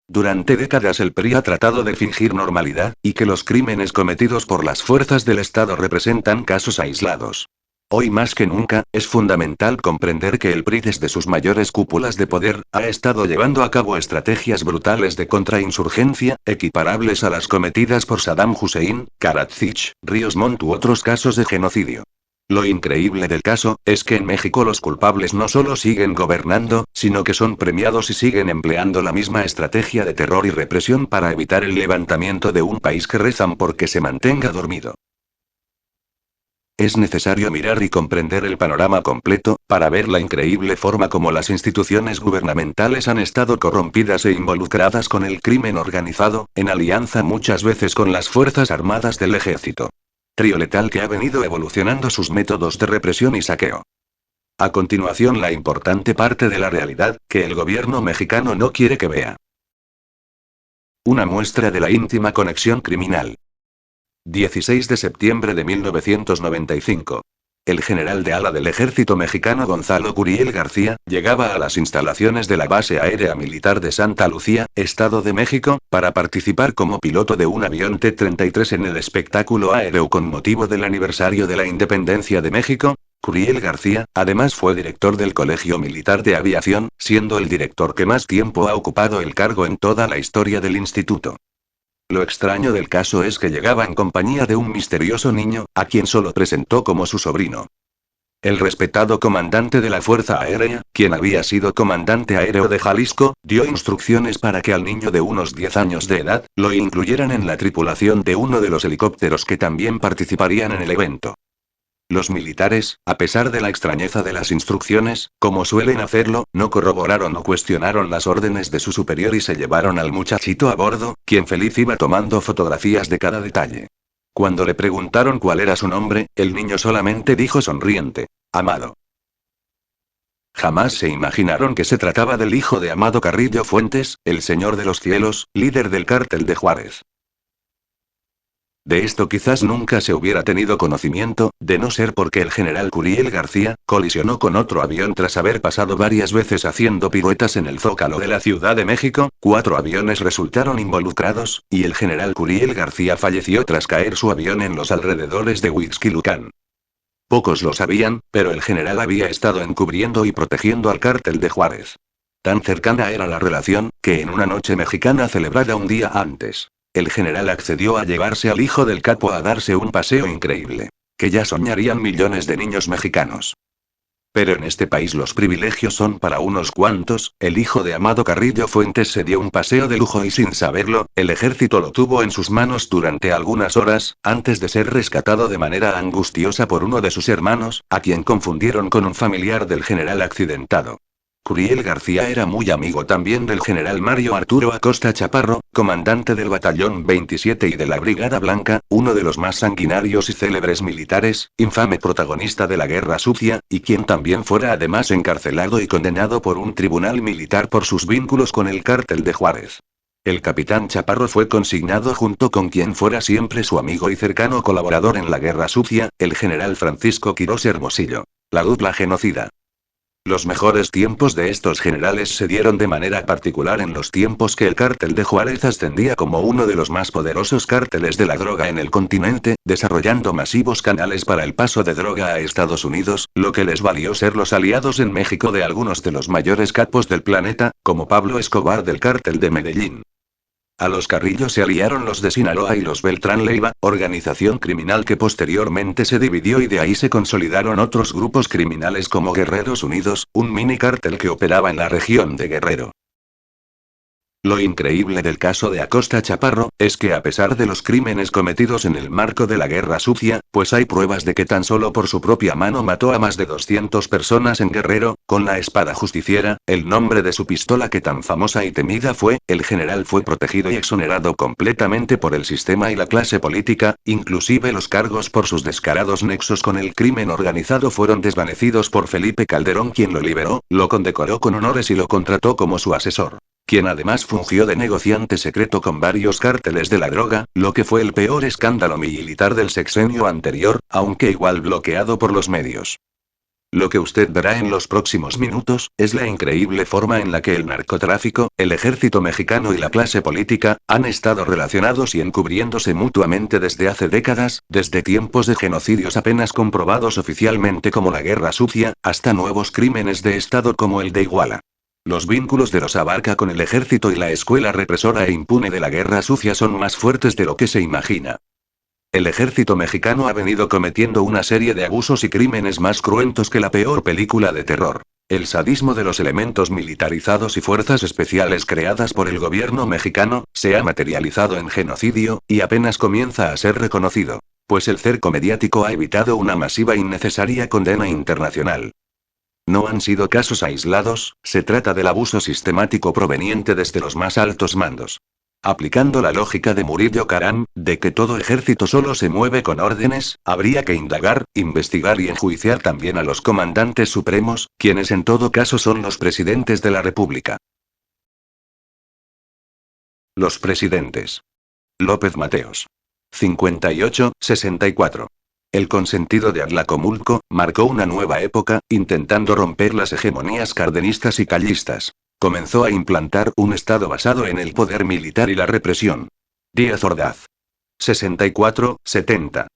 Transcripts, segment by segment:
Durante décadas el PRI ha tratado de fingir normalidad, y que los crímenes cometidos por las fuerzas del Estado representan casos aislados. Hoy más que nunca, es fundamental comprender que el PRI desde sus mayores cúpulas de poder, ha estado llevando a cabo estrategias brutales de contrainsurgencia, equiparables a las cometidas por Saddam Hussein, Karadzic, Ríos Montt u otros casos de genocidio. Lo increíble del caso, es que en México los culpables no solo siguen gobernando, sino que son premiados y siguen empleando la misma estrategia de terror y represión para evitar el levantamiento de un país que rezan porque se mantenga dormido. Es necesario mirar y comprender el panorama completo, para ver la increíble forma como las instituciones gubernamentales han estado corrompidas e involucradas con el crimen organizado, en alianza muchas veces con las Fuerzas Armadas del Ejército. Trío letal que ha venido evolucionando sus métodos de represión y saqueo. A continuación, la importante parte de la realidad, que el gobierno mexicano no quiere que vea. Una muestra de la íntima conexión criminal. 16 de septiembre de 1995. El general de ala del ejército mexicano Gonzalo Curiel García, llegaba a las instalaciones de la base aérea militar de Santa Lucía, Estado de México, para participar como piloto de un avión T-33 en el espectáculo aéreo con motivo del aniversario de la independencia de México. Curiel García, además fue director del Colegio Militar de Aviación, siendo el director que más tiempo ha ocupado el cargo en toda la historia del instituto. Lo extraño del caso es que llegaba en compañía de un misterioso niño, a quien solo presentó como su sobrino. El respetado comandante de la Fuerza Aérea, quien había sido comandante aéreo de Jalisco, dio instrucciones para que al niño de unos 10 años de edad, lo incluyeran en la tripulación de uno de los helicópteros que también participarían en el evento. Los militares, a pesar de la extrañeza de las instrucciones, como suelen hacerlo, no corroboraron o cuestionaron las órdenes de su superior y se llevaron al muchachito a bordo, quien feliz iba tomando fotografías de cada detalle. Cuando le preguntaron cuál era su nombre, el niño solamente dijo sonriente: Amado. Jamás se imaginaron que se trataba del hijo de Amado Carrillo Fuentes, el Señor de los Cielos, líder del cártel de Juárez. De esto quizás nunca se hubiera tenido conocimiento, de no ser porque el general Curiel García, colisionó con otro avión tras haber pasado varias veces haciendo piruetas en el Zócalo de la Ciudad de México. 4 aviones resultaron involucrados, y el general Curiel García falleció tras caer su avión en los alrededores de Huixquilucan. Pocos lo sabían, pero el general había estado encubriendo y protegiendo al cártel de Juárez. Tan cercana era la relación, que en una noche mexicana celebrada un día antes, el general accedió a llevarse al hijo del capo a darse un paseo increíble, que ya soñarían millones de niños mexicanos. Pero en este país los privilegios son para unos cuantos. El hijo de Amado Carrillo Fuentes se dio un paseo de lujo y sin saberlo, el ejército lo tuvo en sus manos durante algunas horas, antes de ser rescatado de manera angustiosa por uno de sus hermanos, a quien confundieron con un familiar del general accidentado. Curiel García era muy amigo también del general Mario Arturo Acosta Chaparro, comandante del Batallón 27 y de la Brigada Blanca, uno de los más sanguinarios y célebres militares, infame protagonista de la Guerra Sucia, y quien también fuera además encarcelado y condenado por un tribunal militar por sus vínculos con el cártel de Juárez. El capitán Chaparro fue consignado junto con quien fuera siempre su amigo y cercano colaborador en la Guerra Sucia, el general Francisco Quirós Hermosillo. La dupla genocida. Los mejores tiempos de estos generales se dieron de manera particular en los tiempos que el cártel de Juárez ascendía como uno de los más poderosos cárteles de la droga en el continente, desarrollando masivos canales para el paso de droga a Estados Unidos, lo que les valió ser los aliados en México de algunos de los mayores capos del planeta, como Pablo Escobar del cártel de Medellín. A los Carrillo se aliaron los de Sinaloa y los Beltrán Leiva, organización criminal que posteriormente se dividió y de ahí se consolidaron otros grupos criminales como Guerreros Unidos, un mini cártel que operaba en la región de Guerrero. Lo increíble del caso de Acosta Chaparro, es que a pesar de los crímenes cometidos en el marco de la Guerra Sucia, pues hay pruebas de que tan solo por su propia mano mató a más de 200 personas en Guerrero, con la espada justiciera, el nombre de su pistola que tan famosa y temida fue, el general fue protegido y exonerado completamente por el sistema y la clase política, inclusive los cargos por sus descarados nexos con el crimen organizado fueron desvanecidos por Felipe Calderón, quien lo liberó, lo condecoró con honores y lo contrató como su asesor, quien además fungió de negociante secreto con varios cárteles de la droga, lo que fue el peor escándalo militar del sexenio anterior, aunque igual bloqueado por los medios. Lo que usted verá en los próximos minutos, es la increíble forma en la que el narcotráfico, el ejército mexicano y la clase política, han estado relacionados y encubriéndose mutuamente desde hace décadas, desde tiempos de genocidios apenas comprobados oficialmente como la Guerra Sucia, hasta nuevos crímenes de Estado como el de Iguala. Los vínculos de los Abarca con el ejército y la escuela represora e impune de la Guerra Sucia son más fuertes de lo que se imagina. El ejército mexicano ha venido cometiendo una serie de abusos y crímenes más cruentos que la peor película de terror. El sadismo de los elementos militarizados y fuerzas especiales creadas por el gobierno mexicano, se ha materializado en genocidio, y apenas comienza a ser reconocido. Pues el cerco mediático ha evitado una masiva e innecesaria condena internacional. No han sido casos aislados, se trata del abuso sistemático proveniente desde los más altos mandos. Aplicando la lógica de Murillo Karam, de que todo ejército solo se mueve con órdenes, habría que indagar, investigar y enjuiciar también a los comandantes supremos, quienes en todo caso son los presidentes de la República. Los presidentes. López Mateos. 58-64. El consentido de Atlacomulco, marcó una nueva época, intentando romper las hegemonías cardenistas y callistas. Comenzó a implantar un Estado basado en el poder militar y la represión. Díaz Ordaz. 64-70.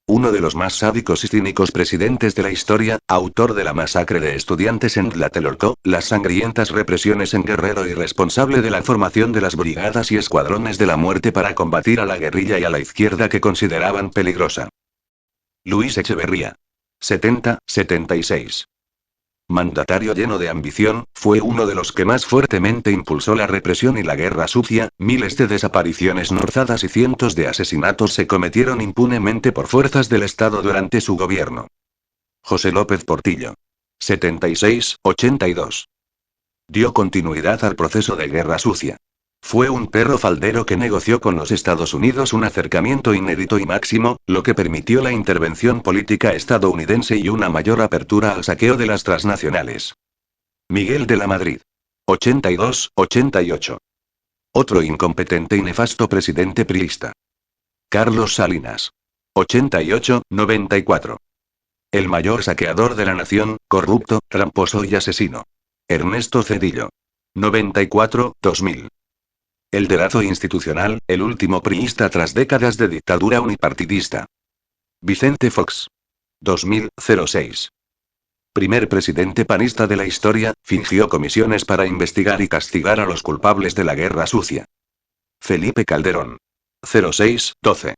Uno de los más sádicos y cínicos presidentes de la historia, autor de la masacre de estudiantes en Tlatelolco, las sangrientas represiones en Guerrero y responsable de la formación de las brigadas y escuadrones de la muerte para combatir a la guerrilla y a la izquierda que consideraban peligrosa. Luis Echeverría. 70-76. Mandatario lleno de ambición, fue uno de los que más fuertemente impulsó la represión y la guerra sucia, miles de desapariciones forzadas y cientos de asesinatos se cometieron impunemente por fuerzas del Estado durante su gobierno. José López Portillo. 76-82. Dio continuidad al proceso de guerra sucia. Fue un perro faldero que negoció con los Estados Unidos un acercamiento inédito y máximo, lo que permitió la intervención política estadounidense y una mayor apertura al saqueo de las transnacionales. Miguel de la Madrid. 82-88. Otro incompetente y nefasto presidente priista. Carlos Salinas. 88-94. El mayor saqueador de la nación, corrupto, tramposo y asesino. Ernesto Zedillo. 94-2000. El delazo institucional, el último priista tras décadas de dictadura unipartidista. Vicente Fox. 2006. Primer presidente panista de la historia, fingió comisiones para investigar y castigar a los culpables de la guerra sucia. Felipe Calderón. 06-12.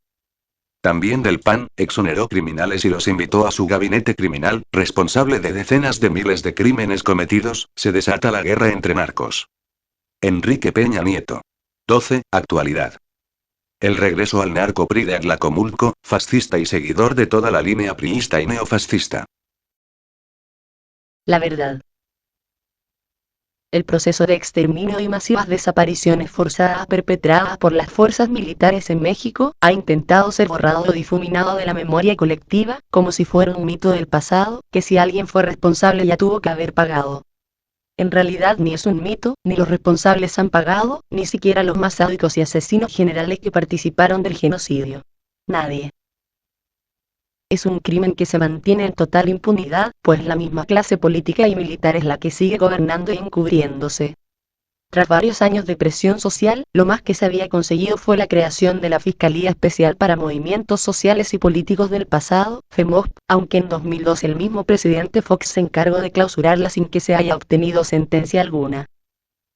También del PAN, exoneró criminales y los invitó a su gabinete criminal, responsable de decenas de miles de crímenes cometidos, se desata la guerra entre narcos. Enrique Peña Nieto. 12. Actualidad. El regreso al narco PRI de Atlacomulco, fascista y seguidor de toda la línea priista y neofascista. La verdad. El proceso de exterminio y masivas desapariciones forzadas perpetradas por las fuerzas militares en México, ha intentado ser borrado o difuminado de la memoria colectiva, como si fuera un mito del pasado, que si alguien fue responsable ya tuvo que haber pagado. En realidad ni es un mito, ni los responsables han pagado, ni siquiera los más sádicos y asesinos generales que participaron del genocidio. Nadie. Es un crimen que se mantiene en total impunidad, pues la misma clase política y militar es la que sigue gobernando y encubriéndose. Tras varios años de presión social, lo más que se había conseguido fue la creación de la Fiscalía Especial para Movimientos Sociales y Políticos del Pasado, FEMOP, aunque en 2012 el mismo presidente Fox se encargó de clausurarla sin que se haya obtenido sentencia alguna.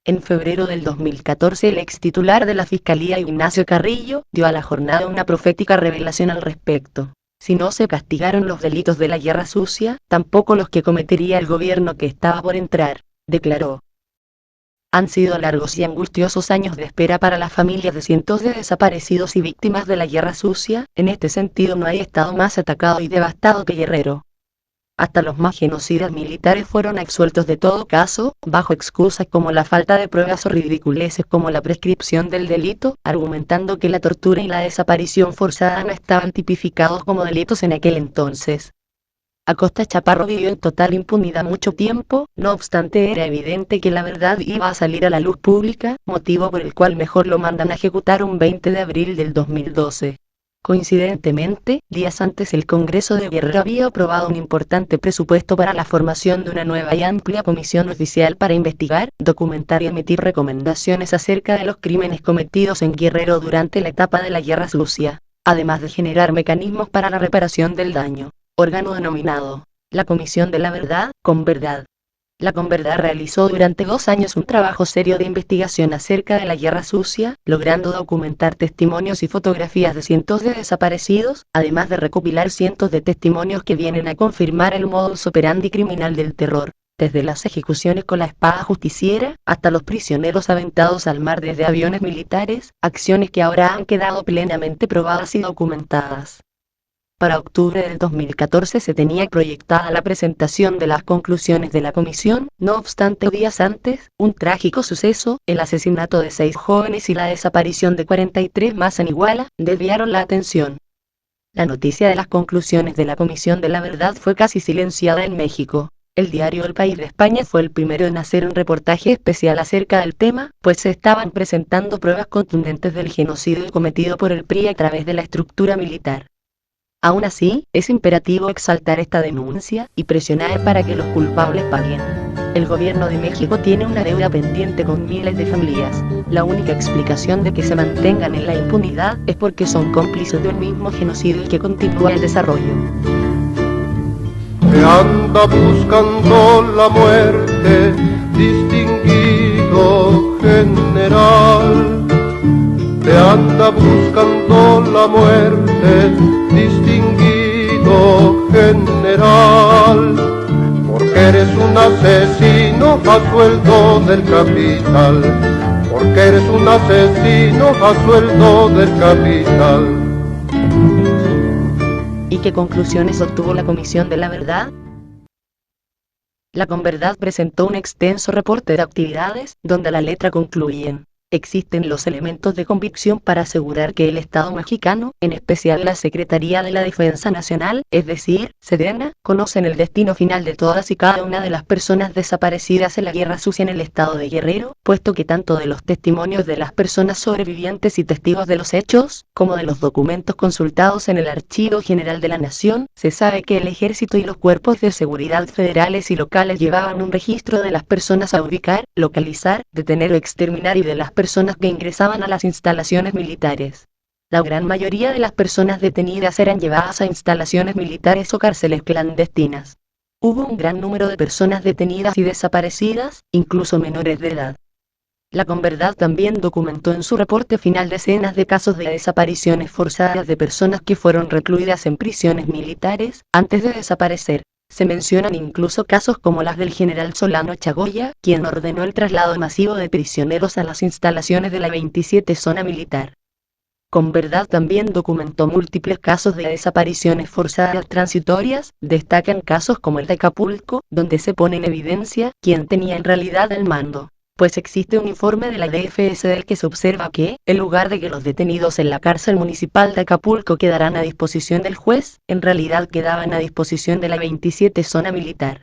En febrero del 2014 el ex titular de la Fiscalía, Ignacio Carrillo, dio a la jornada una profética revelación al respecto. Si no se castigaron los delitos de la guerra sucia, tampoco los que cometería el gobierno que estaba por entrar, declaró. Han sido largos y angustiosos años de espera para las familias de cientos de desaparecidos y víctimas de la guerra sucia. En este sentido no hay estado más atacado y devastado que Guerrero. Hasta los más genocidas militares fueron absueltos de todo caso, bajo excusas como la falta de pruebas o ridiculeces como la prescripción del delito, argumentando que la tortura y la desaparición forzada no estaban tipificados como delitos en aquel entonces. Acosta Chaparro vivió en total impunidad mucho tiempo, no obstante era evidente que la verdad iba a salir a la luz pública, motivo por el cual mejor lo mandan a ejecutar un 20 de abril del 2012. Coincidentemente, días antes el Congreso de Guerrero había aprobado un importante presupuesto para la formación de una nueva y amplia comisión oficial para investigar, documentar y emitir recomendaciones acerca de los crímenes cometidos en Guerrero durante la etapa de la Guerra Sucia, además de generar mecanismos para la reparación del daño. Órgano denominado la Comisión de la Verdad, ConVerdad. La ConVerdad realizó durante 2 años un trabajo serio de investigación acerca de la Guerra Sucia, logrando documentar testimonios y fotografías de cientos de desaparecidos, además de recopilar cientos de testimonios que vienen a confirmar el modus operandi criminal del terror, desde las ejecuciones con la espada justiciera, hasta los prisioneros aventados al mar desde aviones militares, acciones que ahora han quedado plenamente probadas y documentadas. Para octubre del 2014 se tenía proyectada la presentación de las conclusiones de la comisión, no obstante días antes, un trágico suceso, el asesinato de 6 jóvenes y la desaparición de 43 más en Iguala, desviaron la atención. La noticia de las conclusiones de la Comisión de la Verdad fue casi silenciada en México. El diario El País de España fue el primero en hacer un reportaje especial acerca del tema, pues se estaban presentando pruebas contundentes del genocidio cometido por el PRI a través de la estructura militar. Aún así, es imperativo exaltar esta denuncia y presionar para que los culpables paguen. El gobierno de México tiene una deuda pendiente con miles de familias. La única explicación de que se mantengan en la impunidad es porque son cómplices del mismo genocidio que continúa el desarrollo. Se anda buscando la muerte, distinguido general. Se anda buscando la muerte, distinguido general, porque eres un asesino a sueldo del capital, porque eres un asesino a sueldo del capital. ¿Y qué conclusiones obtuvo la Comisión de la Verdad? La ConVerdad presentó un extenso reporte de actividades, donde a la letra concluyen: existen los elementos de convicción para asegurar que el Estado mexicano, en especial la Secretaría de la Defensa Nacional, es decir, Sedena, conocen el destino final de todas y cada una de las personas desaparecidas en la Guerra Sucia en el estado de Guerrero, puesto que tanto de los testimonios de las personas sobrevivientes y testigos de los hechos, como de los documentos consultados en el Archivo General de la Nación, se sabe que el Ejército y los cuerpos de seguridad federales y locales llevaban un registro de las personas a ubicar, localizar, detener o exterminar y de las personas que ingresaban a las instalaciones militares. La gran mayoría de las personas detenidas eran llevadas a instalaciones militares o cárceles clandestinas. Hubo un gran número de personas detenidas y desaparecidas, incluso menores de edad. La ConVerdad también documentó en su reporte final decenas de casos de desapariciones forzadas de personas que fueron recluidas en prisiones militares antes de desaparecer. Se mencionan incluso casos como las del general Solano Chagoya, quien ordenó el traslado masivo de prisioneros a las instalaciones de la 27 Zona Militar. ConVerdad también documentó múltiples casos de desapariciones forzadas transitorias, destacan casos como el de Acapulco, donde se pone en evidencia quién tenía en realidad el mando, pues existe un informe de la DFS del que se observa que, en lugar de que los detenidos en la cárcel municipal de Acapulco quedaran a disposición del juez, en realidad quedaban a disposición de la 27 Zona Militar.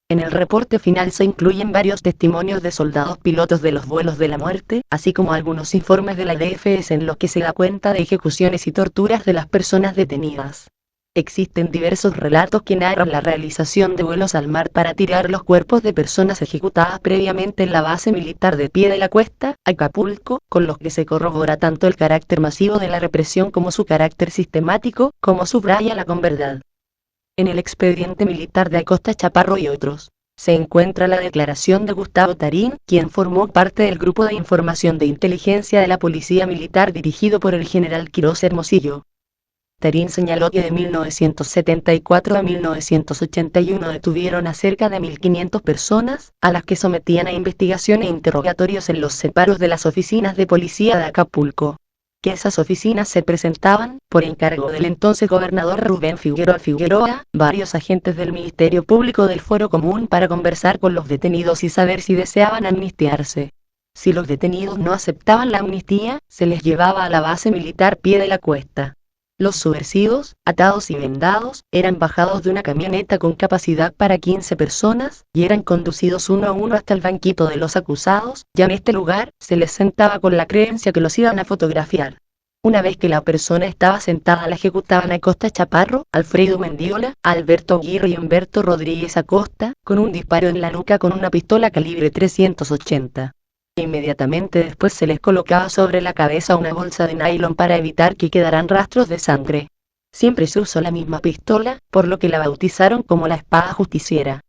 En el reporte final se incluyen varios testimonios de soldados pilotos de los vuelos de la muerte, así como algunos informes de la DFS en los que se da cuenta de ejecuciones y torturas de las personas detenidas. Existen diversos relatos que narran la realización de vuelos al mar para tirar los cuerpos de personas ejecutadas previamente en la base militar de Pie de la Cuesta, Acapulco, con los que se corrobora tanto el carácter masivo de la represión como su carácter sistemático, como subraya la ConVerdad. En el expediente militar de Acosta Chaparro y otros, se encuentra la declaración de Gustavo Tarín, quien formó parte del grupo de información de inteligencia de la Policía Militar dirigido por el general Quirós Hermosillo. Tarín señaló que de 1974 a 1981 detuvieron a cerca de 1.500 personas, a las que sometían a investigación e interrogatorios en los separos de las oficinas de policía de Acapulco. Que esas oficinas se presentaban, por encargo del entonces gobernador Rubén Figueroa, varios agentes del Ministerio Público del Fuero Común para conversar con los detenidos y saber si deseaban amnistiarse. Si los detenidos no aceptaban la amnistía, se les llevaba a la base militar Pie de la Cuesta. Los subversivos, atados y vendados, eran bajados de una camioneta con capacidad para 15 personas, y eran conducidos uno a uno hasta el banquito de los acusados, y en este lugar, se les sentaba con la creencia que los iban a fotografiar. Una vez que la persona estaba sentada, la ejecutaban Acosta Chaparro, Alfredo Mendiola, Alberto Aguirre y Humberto Rodríguez Acosta, con un disparo en la nuca con una pistola calibre 380. Inmediatamente después se les colocaba sobre la cabeza una bolsa de nylon para evitar que quedaran rastros de sangre. Siempre se usó la misma pistola, por lo que la bautizaron como la espada justiciera.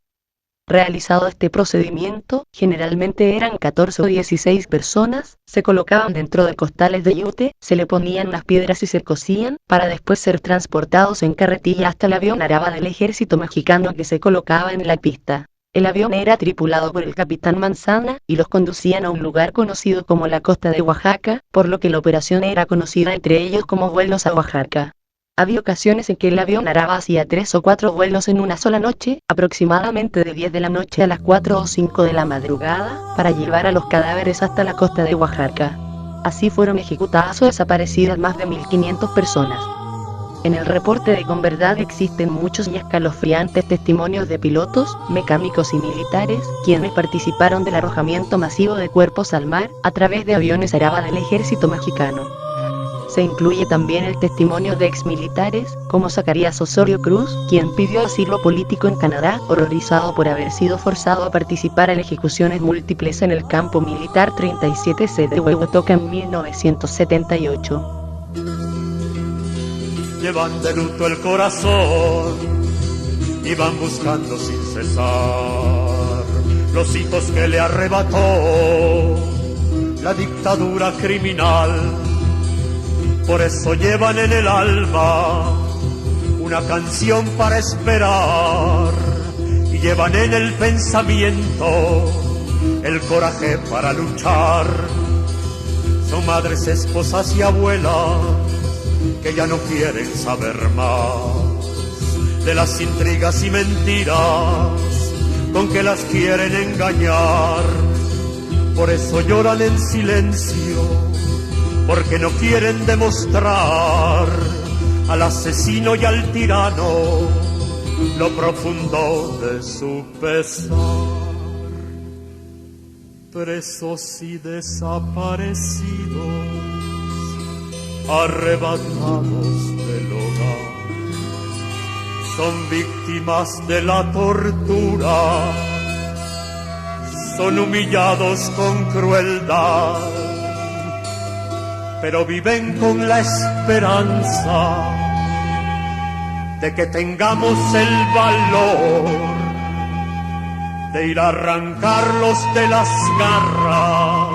Realizado este procedimiento, generalmente eran 14 o 16 personas, se colocaban dentro de costales de yute, se le ponían las piedras y se cosían, para después ser transportados en carretilla hasta el avión Araba del ejército mexicano que se colocaba en la pista. El avión era tripulado por el capitán Manzana, y los conducían a un lugar conocido como la costa de Oaxaca, por lo que la operación era conocida entre ellos como vuelos a Oaxaca. Había ocasiones en que el avión Araba hacía 3 o 4 vuelos en una sola noche, aproximadamente de 10 de la noche a las 4 o 5 de la madrugada, para llevar a los cadáveres hasta la costa de Oaxaca. Así fueron ejecutadas o desaparecidas más de 1500 personas. En el reporte de Converdad existen muchos y escalofriantes testimonios de pilotos, mecánicos y militares, quienes participaron del arrojamiento masivo de cuerpos al mar, a través de aviones Araba del ejército mexicano. Se incluye también el testimonio de exmilitares, como Zacarías Osorio Cruz, quien pidió asilo político en Canadá, horrorizado por haber sido forzado a participar en ejecuciones múltiples en el campo militar 37C de Huehuetoca en 1978. Llevan de luto el corazón y van buscando sin cesar los hijos que le arrebató la dictadura criminal. Por eso llevan en el alma una canción para esperar y llevan en el pensamiento el coraje para luchar. Son madres, esposas y abuelas que ya no quieren saber más de las intrigas y mentiras con que las quieren engañar. Por eso lloran en silencio, porque no quieren demostrar al asesino y al tirano lo profundo de su pesar. Presos y desaparecidos, arrebatados del hogar, son víctimas de la tortura, son humillados con crueldad, pero viven con la esperanza de que tengamos el valor de ir a arrancarlos de las garras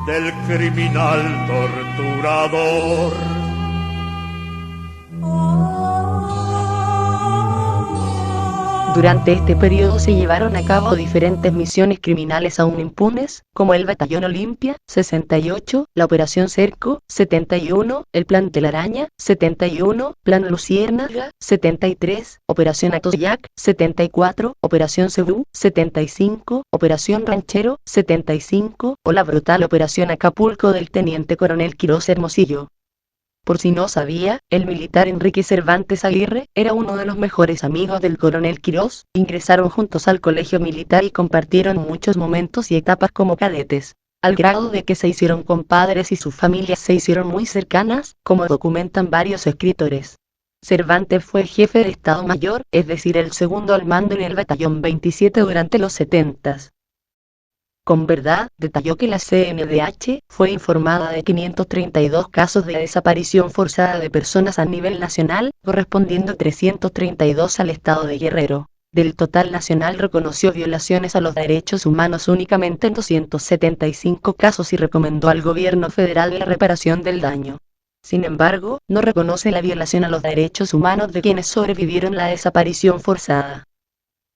del criminal torturador. Durante este periodo se llevaron a cabo diferentes misiones criminales aún impunes, como el Batallón Olimpia, 68, la Operación Cerco, 71, el Plan Telaraña, 71, Plan Luciérnaga, 73, Operación Atoyac, 74, Operación Cebú, 75, Operación Ranchero, 75, o la brutal Operación Acapulco del Teniente Coronel Quirós Hermosillo. Por si no sabía, el militar Enrique Cervantes Aguirre era uno de los mejores amigos del coronel Quirós, ingresaron juntos al colegio militar y compartieron muchos momentos y etapas como cadetes, al grado de que se hicieron compadres y sus familias se hicieron muy cercanas, como documentan varios escritores. Cervantes fue jefe de Estado Mayor, es decir, el segundo al mando en el Batallón 27 durante los 70s. Converdad detalló que la CNDH fue informada de 532 casos de desaparición forzada de personas a nivel nacional, correspondiendo 332 al estado de Guerrero. Del total nacional reconoció violaciones a los derechos humanos únicamente en 275 casos y recomendó al gobierno federal la reparación del daño. Sin embargo, no reconoce la violación a los derechos humanos de quienes sobrevivieron la desaparición forzada.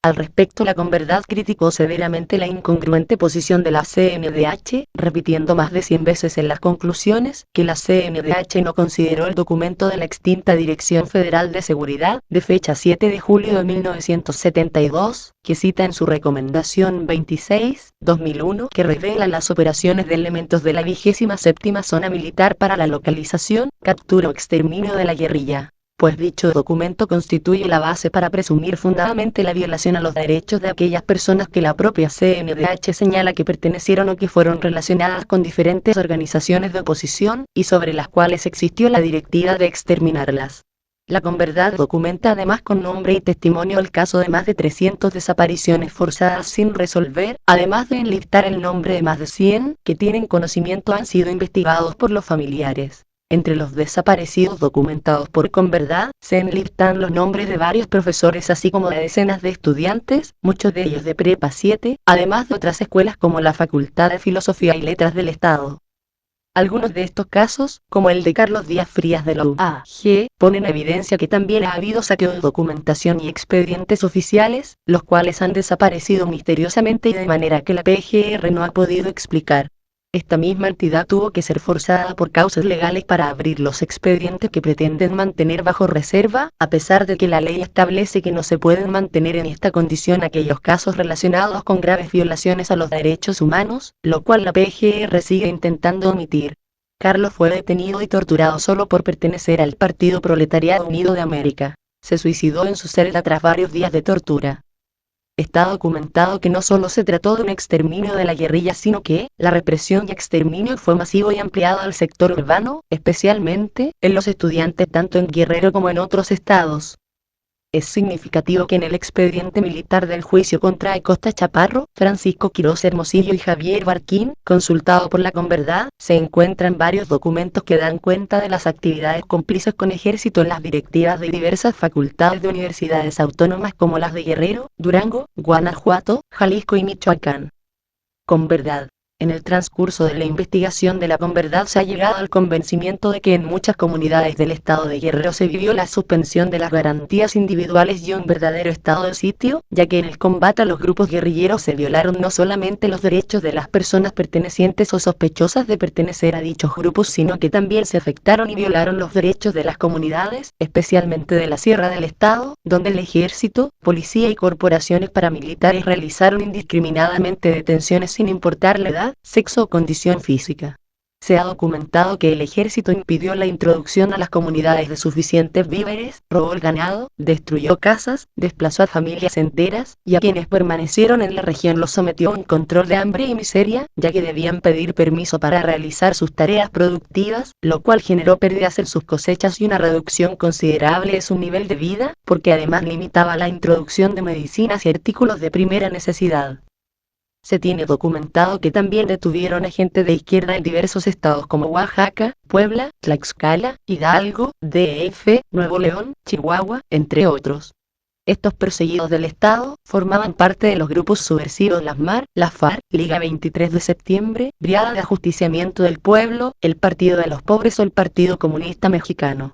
Al respecto, la Converdad criticó severamente la incongruente posición de la CNDH, repitiendo más de 100 veces en las conclusiones que la CNDH no consideró el documento de la extinta Dirección Federal de Seguridad, de fecha 7 de julio de 1972, que cita en su recomendación 26/2001, que revela las operaciones de elementos de la 27ª Zona Militar para la localización, captura o exterminio de la guerrilla. pues dicho documento constituye la base para presumir fundadamente la violación a los derechos de aquellas personas que la propia CNDH señala que pertenecieron o que fueron relacionadas con diferentes organizaciones de oposición, y sobre las cuales existió la directiva de exterminarlas. La Converdad documenta además con nombre y testimonio el caso de más de 300 desapariciones forzadas sin resolver, además de enlistar el nombre de más de 100 que tienen conocimiento han sido investigados por los familiares. Entre los desaparecidos documentados por Converdad, se enlistan los nombres de varios profesores así como de decenas de estudiantes, muchos de ellos de Prepa 7, además de otras escuelas como la Facultad de Filosofía y Letras del Estado. Algunos de estos casos, como el de Carlos Díaz Frías de la UAG, ponen en evidencia que también ha habido saqueo de documentación y expedientes oficiales, los cuales han desaparecido misteriosamente y de manera que la PGR no ha podido explicar. Esta misma entidad tuvo que ser forzada por causas legales para abrir los expedientes que pretenden mantener bajo reserva, a pesar de que la ley establece que no se pueden mantener en esta condición aquellos casos relacionados con graves violaciones a los derechos humanos, lo cual la PGR sigue intentando omitir. Carlos fue detenido y torturado solo por pertenecer al Partido Proletariado Unido de América. Se suicidó en su celda tras varios días de tortura. Está documentado que no solo se trató de un exterminio de la guerrilla, sino que la represión y exterminio fue masivo y ampliado al sector urbano, especialmente en los estudiantes tanto en Guerrero como en otros estados. Es significativo que en el expediente militar del juicio contra Acosta Chaparro, Francisco Quirós Hermosillo y Javier Barquín, consultado por la Converdad, se encuentran varios documentos que dan cuenta de las actividades cómplices con ejército en las directivas de diversas facultades de universidades autónomas como las de Guerrero, Durango, Guanajuato, Jalisco y Michoacán. Converdad. En el transcurso de la investigación de la Converdad se ha llegado al convencimiento de que en muchas comunidades del estado de Guerrero se vivió la suspensión de las garantías individuales y un verdadero estado de sitio, ya que en el combate a los grupos guerrilleros se violaron no solamente los derechos de las personas pertenecientes o sospechosas de pertenecer a dichos grupos, sino que también se afectaron y violaron los derechos de las comunidades, especialmente de la Sierra del Estado, donde el ejército, policía y corporaciones paramilitares realizaron indiscriminadamente detenciones sin importar la edad, sexo o condición física. Se ha documentado que el ejército impidió la introducción a las comunidades de suficientes víveres, robó el ganado, destruyó casas, desplazó a familias enteras, y a quienes permanecieron en la región los sometió a un control de hambre y miseria, ya que debían pedir permiso para realizar sus tareas productivas, lo cual generó pérdidas en sus cosechas y una reducción considerable de su nivel de vida, porque además limitaba la introducción de medicinas y artículos de primera necesidad. Se tiene documentado que también detuvieron a gente de izquierda en diversos estados como Oaxaca, Puebla, Tlaxcala, Hidalgo, DF, Nuevo León, Chihuahua, entre otros. Estos perseguidos del Estado formaban parte de los grupos subversivos Las MAR, la FARC, Liga 23 de Septiembre, Brigada de Ajusticiamiento del Pueblo, el Partido de los Pobres o el Partido Comunista Mexicano.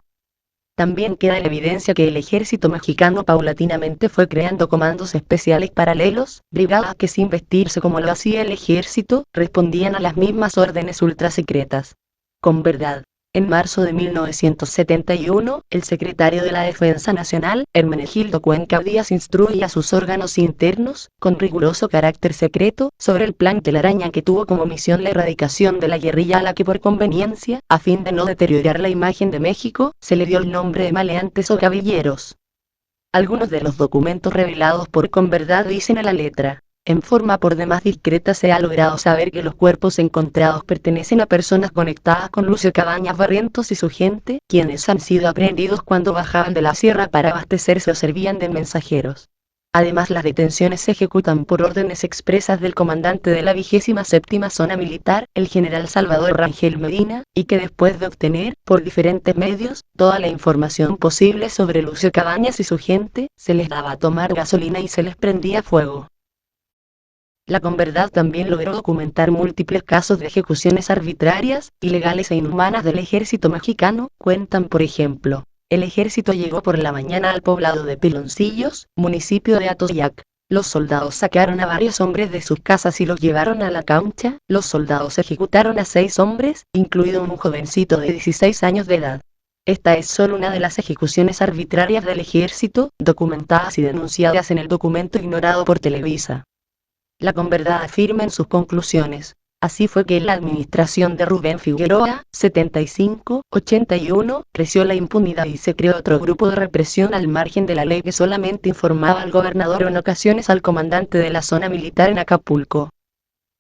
También queda en evidencia que el ejército mexicano paulatinamente fue creando comandos especiales paralelos, brigadas que sin vestirse como lo hacía el ejército, respondían a las mismas órdenes ultrasecretas. Converdad. En marzo de 1971, el secretario de la Defensa Nacional, Hermenegildo Cuenca Díaz, instruye a sus órganos internos, con riguroso carácter secreto, sobre el plan Telaraña que tuvo como misión la erradicación de la guerrilla a la que por conveniencia, a fin de no deteriorar la imagen de México, se le dio el nombre de maleantes o gavilleros. Algunos de los documentos revelados por Converdad dicen a la letra: en forma por demás discreta se ha logrado saber que los cuerpos encontrados pertenecen a personas conectadas con Lucio Cabañas Barrientos y su gente, quienes han sido aprehendidos cuando bajaban de la sierra para abastecerse o servían de mensajeros. Además, las detenciones se ejecutan por órdenes expresas del comandante de la 27ª Zona Militar, el general Salvador Rangel Medina, y que después de obtener, por diferentes medios, toda la información posible sobre Lucio Cabañas y su gente, se les daba a tomar gasolina y se les prendía fuego. La Converdad también logró documentar múltiples casos de ejecuciones arbitrarias, ilegales e inhumanas del ejército mexicano. Cuentan, por ejemplo, el ejército llegó por la mañana al poblado de Piloncillos, municipio de Atoyac. Los soldados sacaron a varios hombres de sus casas y los llevaron a la cancha. Los soldados ejecutaron a 6 hombres, incluido un jovencito de 16 años de edad. Esta es solo una de las ejecuciones arbitrarias del ejército, documentadas y denunciadas en el documento ignorado por Televisa. La Converdad afirma en sus conclusiones: Así fue que en la administración de Rubén Figueroa, 75-81, creció la impunidad y se creó otro grupo de represión al margen de la ley que solamente informaba al gobernador o en ocasiones al comandante de la zona militar en Acapulco.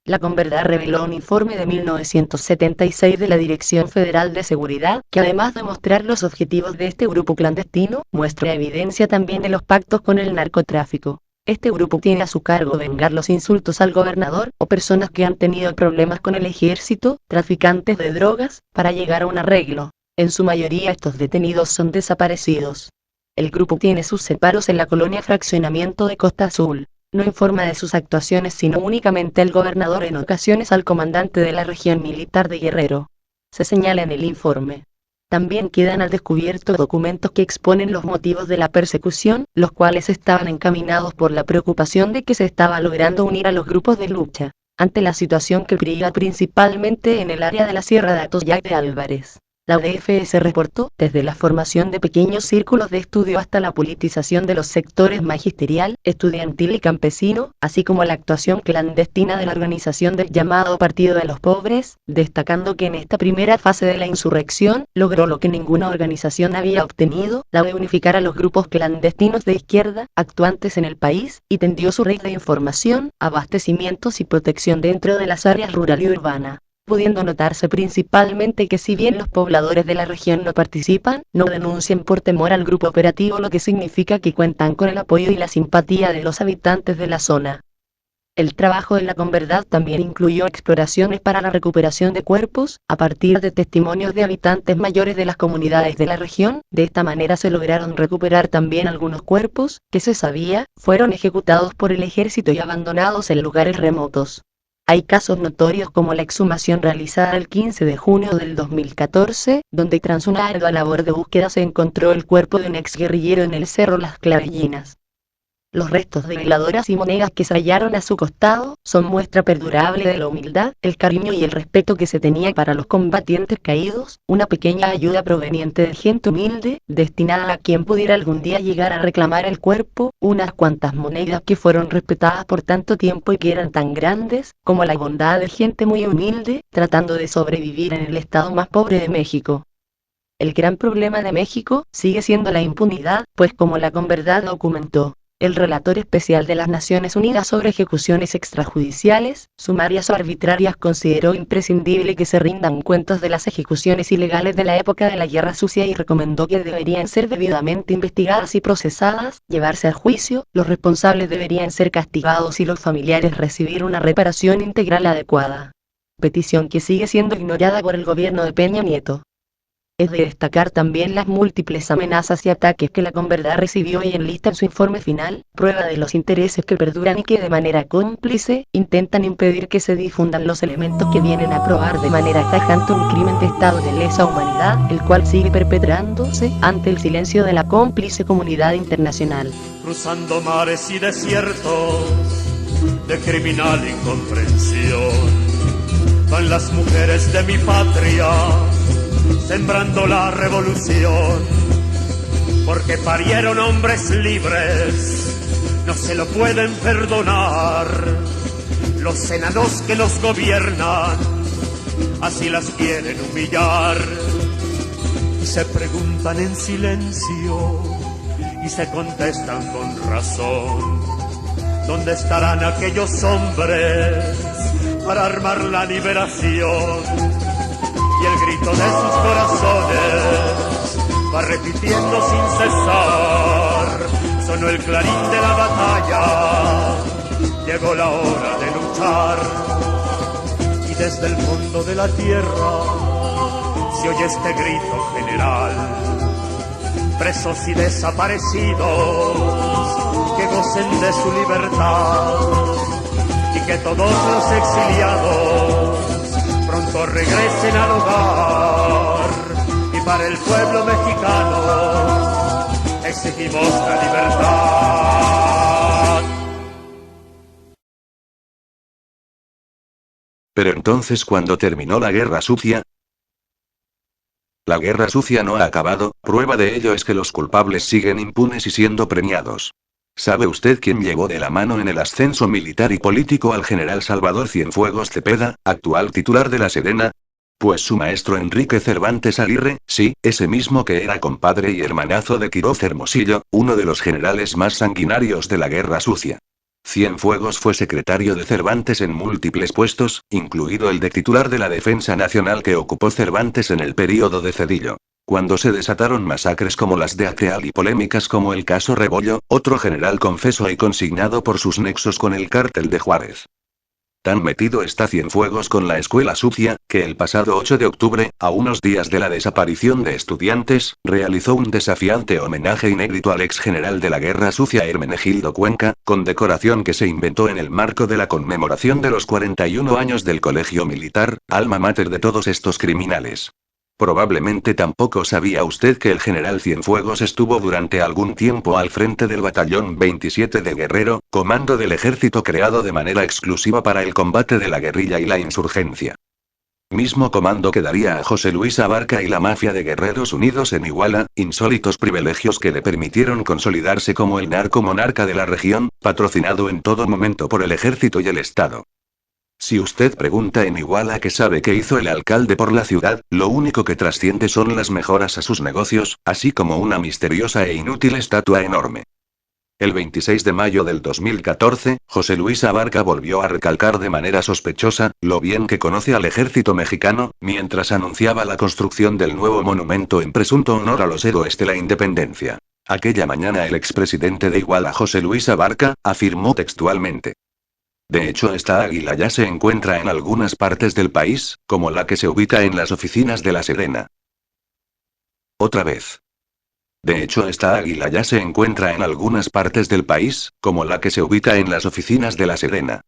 La Converdad reveló un informe de 1976 de la Dirección Federal de Seguridad, que además de mostrar los objetivos de este grupo clandestino, muestra evidencia también de los pactos con el narcotráfico. Este grupo tiene a su cargo vengar los insultos al gobernador o personas que han tenido problemas con el ejército, traficantes de drogas, para llegar a un arreglo. En su mayoría estos detenidos son desaparecidos. El grupo tiene sus separos en la colonia Fraccionamiento de Costa Azul. No informa de sus actuaciones sino únicamente al gobernador, en ocasiones al comandante de la región militar de Guerrero. Se señala en el informe. También quedan al descubierto documentos que exponen los motivos de la persecución, los cuales estaban encaminados por la preocupación de que se estaba logrando unir a los grupos de lucha, ante la situación que brilla principalmente en el área de la Sierra de Atoyac de Álvarez. La UDFS reportó, desde la formación de pequeños círculos de estudio hasta la politización de los sectores magisterial, estudiantil y campesino, así como la actuación clandestina de la organización del llamado Partido de los Pobres, destacando que en esta primera fase de la insurrección, logró lo que ninguna organización había obtenido, la de unificar a los grupos clandestinos de izquierda, actuantes en el país, y tendió su red de información, abastecimientos y protección dentro de las áreas rural y urbana, pudiendo notarse principalmente que si bien los pobladores de la región no participan, no denuncian por temor al grupo operativo, lo que significa que cuentan con el apoyo y la simpatía de los habitantes de la zona. El trabajo de la Converdad también incluyó exploraciones para la recuperación de cuerpos, a partir de testimonios de habitantes mayores de las comunidades de la región. De esta manera se lograron recuperar también algunos cuerpos, que se sabía, fueron ejecutados por el ejército y abandonados en lugares remotos. Hay casos notorios como la exhumación realizada el 15 de junio del 2014, donde tras una ardua labor de búsqueda se encontró el cuerpo de un exguerrillero en el cerro Las Clavellinas. Los restos de veladoras y monedas que se hallaron a su costado son muestra perdurable de la humildad, el cariño y el respeto que se tenía para los combatientes caídos, una pequeña ayuda proveniente de gente humilde, destinada a quien pudiera algún día llegar a reclamar el cuerpo, unas cuantas monedas que fueron respetadas por tanto tiempo y que eran tan grandes, como la bondad de gente muy humilde, tratando de sobrevivir en el estado más pobre de México. El gran problema de México sigue siendo la impunidad, pues como la Converdad documentó, el relator especial de las Naciones Unidas sobre ejecuciones extrajudiciales, sumarias o arbitrarias, consideró imprescindible que se rindan cuentas de las ejecuciones ilegales de la época de la Guerra Sucia y recomendó que deberían ser debidamente investigadas y procesadas, llevarse a juicio, los responsables deberían ser castigados y los familiares recibir una reparación integral adecuada. Petición que sigue siendo ignorada por el gobierno de Peña Nieto. Es de destacar también las múltiples amenazas y ataques que la Converdad recibió y enlista en su informe final, prueba de los intereses que perduran y que de manera cómplice, intentan impedir que se difundan los elementos que vienen a probar de manera tajante un crimen de estado de lesa humanidad, el cual sigue perpetrándose ante el silencio de la cómplice comunidad internacional. Cruzando mares y desiertos de criminal incomprensión, van las mujeres de mi patria, sembrando la revolución, porque parieron hombres libres, no se lo pueden perdonar. Los enanos que los gobiernan, así las quieren humillar. Y se preguntan en silencio, y se contestan con razón, ¿dónde estarán aquellos hombres para armar la liberación? Y el grito de sus corazones va repitiendo sin cesar. Sonó el clarín de la batalla, llegó la hora de luchar. Y desde el fondo de la tierra se oye este grito general: presos y desaparecidos, que gocen de su libertad, y que todos los exiliados pronto regresen al hogar. Y para el pueblo mexicano exigimos la libertad. Pero entonces, ¿cuándo terminó la Guerra Sucia? La Guerra Sucia no ha acabado, prueba de ello es que los culpables siguen impunes y siendo premiados. ¿Sabe usted quién llevó de la mano en el ascenso militar y político al general Salvador Cienfuegos Cepeda, actual titular de La Serena? Pues su maestro Enrique Cervantes Aguirre, sí, ese mismo que era compadre y hermanazo de Quiroz Hermosillo, uno de los generales más sanguinarios de la Guerra Sucia. Cienfuegos fue secretario de Cervantes en múltiples puestos, incluido el de titular de la Defensa Nacional que ocupó Cervantes en el período de Cedillo. Cuando se desataron masacres como las de Acteal y polémicas como el caso Rebollo, otro general confeso y consignado por sus nexos con el cártel de Juárez. Tan metido está Cienfuegos con la escuela sucia, que el pasado 8 de octubre, a unos días de la desaparición de estudiantes, realizó un desafiante homenaje inédito al ex general de la Guerra Sucia Hermenegildo Cuenca, condecoración que se inventó en el marco de la conmemoración de los 41 años del Colegio Militar, alma mater de todos estos criminales. Probablemente tampoco sabía usted que el general Cienfuegos estuvo durante algún tiempo al frente del batallón 27 de Guerrero, comando del ejército creado de manera exclusiva para el combate de la guerrilla y la insurgencia. Mismo comando que daría a José Luis Abarca y la mafia de Guerreros Unidos en Iguala, insólitos privilegios que le permitieron consolidarse como el narcomonarca de la región, patrocinado en todo momento por el ejército y el Estado. Si usted pregunta en Iguala qué sabe que hizo el alcalde por la ciudad, lo único que trasciende son las mejoras a sus negocios, así como una misteriosa e inútil estatua enorme. El 26 de mayo del 2014, José Luis Abarca volvió a recalcar de manera sospechosa, lo bien que conoce al ejército mexicano, mientras anunciaba la construcción del nuevo monumento en presunto honor a los héroes de la independencia. Aquella mañana el expresidente de Iguala José Luis Abarca, afirmó textualmente: de hecho, esta águila ya se encuentra en algunas partes del país, como la que se ubica en las oficinas de La Serena. Otra vez. De hecho, esta águila ya se encuentra en algunas partes del país, como la que se ubica en las oficinas de La Serena.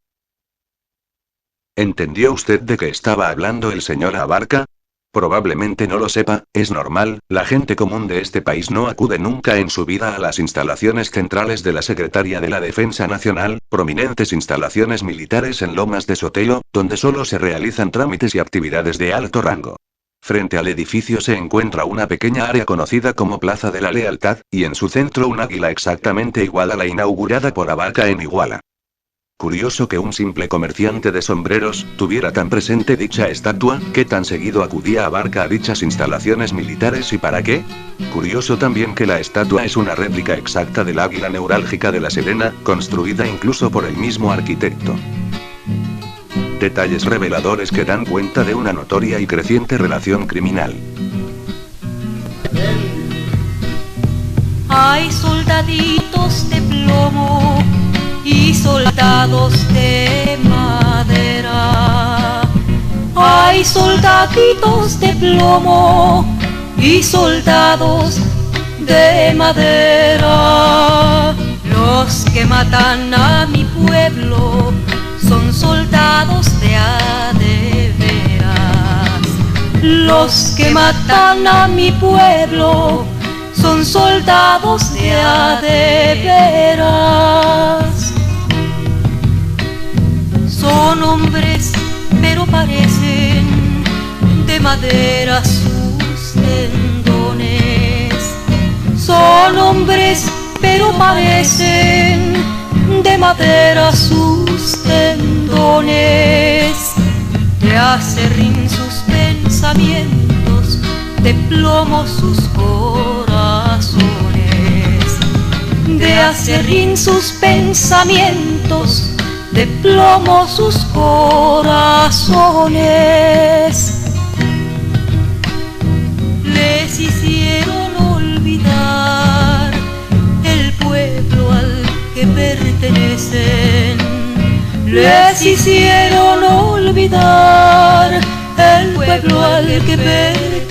¿Entendió usted de qué estaba hablando el señor Abarca? Probablemente no lo sepa, es normal, la gente común de este país no acude nunca en su vida a las instalaciones centrales de la Secretaría de la Defensa Nacional, prominentes instalaciones militares en Lomas de Sotelo, donde solo se realizan trámites y actividades de alto rango. Frente al edificio se encuentra una pequeña área conocida como Plaza de la Lealtad, y en su centro un águila exactamente igual a la inaugurada por Abarca en Iguala. Curioso que un simple comerciante de sombreros tuviera tan presente dicha estatua, que tan seguido acudía Abarca a dichas instalaciones militares y para qué. Curioso también que la estatua es una réplica exacta del águila neurálgica de La Serena, construida incluso por el mismo arquitecto. Detalles reveladores que dan cuenta de una notoria y creciente relación criminal. Hay soldaditos de plomo y soldados de madera. Hay soldaditos de plomo y soldados de madera. Los que matan a mi pueblo son soldados de veras. Los que matan a mi pueblo son soldados de veras. Son hombres, pero parecen de madera sus tendones. Son hombres, pero parecen de madera sus tendones. De acerrín sus pensamientos, de plomo sus corazones. De acerrín sus pensamientos, de plomo sus corazones. Les hicieron olvidar el pueblo al que pertenecen. Les hicieron olvidar el pueblo al que pertenecen.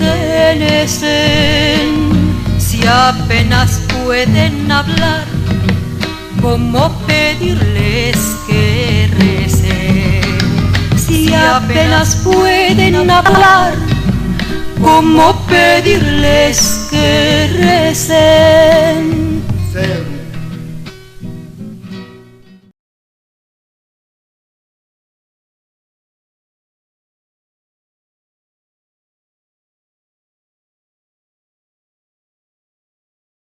Si apenas pueden hablar, ¿cómo pedirles que recen? Si apenas pueden hablar, ¿cómo pedirles que recen?